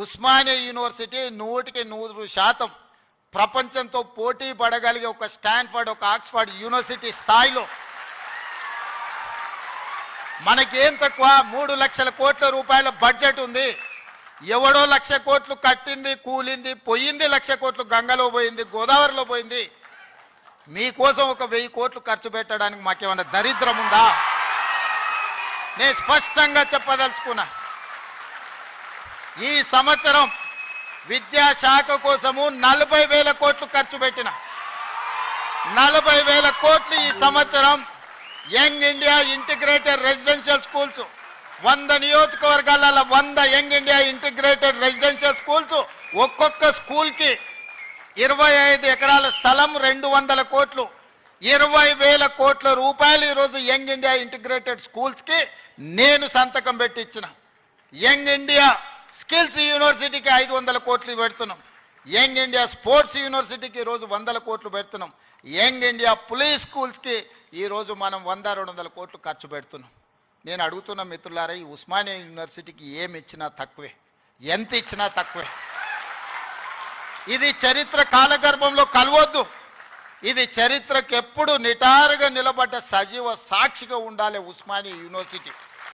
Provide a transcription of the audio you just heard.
Osmania university 100% ప్రపంచంతో పోటీ పడగలిగే ఒక స్టాన్ఫర్డ్, ఒక ఆక్స్ఫర్డ్ యూనివర్సిటీ స్థాయిలో మనకేం తక్కువ 3 లక్షల కోట్ల రూపాయల బడ్జెట్ ఉంది. ఎవడో 1 లక్ష కోట్లు కట్టింది, కూలింది, పోయింది, 1 లక్ష కోట్లు గంగలో పోయింది, గోదావరిలో పోయింది. మీకోసం ఒక 1000 కోట్లు ఖర్చు పెట్టడానికి మాకేమన్నా దరిద్రం ఉందా? నేను స్పష్టంగా చెప్పదలుచుకున్నా. ఈ సంవత్సరం విద్యాశాఖ కోసము 40,000 కోట్లు ఖర్చు పెట్టిన 40,000 కోట్లు ఈ సంవత్సరం young India integrated residential schools 100 నియోజకవర్గాలలో 100 young India integrated residential schools, ఒక్కొక్క స్కూల్కి 25 ఎకరాల స్థలం, 200 కోట్లు, 20,000 కోట్ల రూపాయలు ఈరోజు యంగ్ ఇండియా ఇంటిగ్రేటెడ్ స్కూల్స్కి నేను సంతకం పెట్టించిన. యంగ్ ఇండియా స్కిల్స్ యూనివర్సిటీకి 500 కోట్లు పెడుతున్నాం. యంగ్ ఇండియా స్పోర్ట్స్ యూనివర్సిటీకి ఈరోజు 100 కోట్లు పెడుతున్నాం. యంగ్ ఇండియా పులీస్ స్కూల్స్కి ఈరోజు మనం 100-200 కోట్లు ఖర్చు పెడుతున్నాం. నేను అడుగుతున్న మిత్రులారా, ఈ ఉస్మానియా యూనివర్సిటీకి ఏమి ఇచ్చినా తక్కువే, ఎంత ఇచ్చినా తక్కువే. ఇది చరిత్ర కాలగర్భంలో కలవద్దు. ఇది చరిత్రకు ఎప్పుడు నిటారుగా నిలబడ్డ సజీవ సాక్షిగా ఉండాలి ఉస్మానియా యూనివర్సిటీ.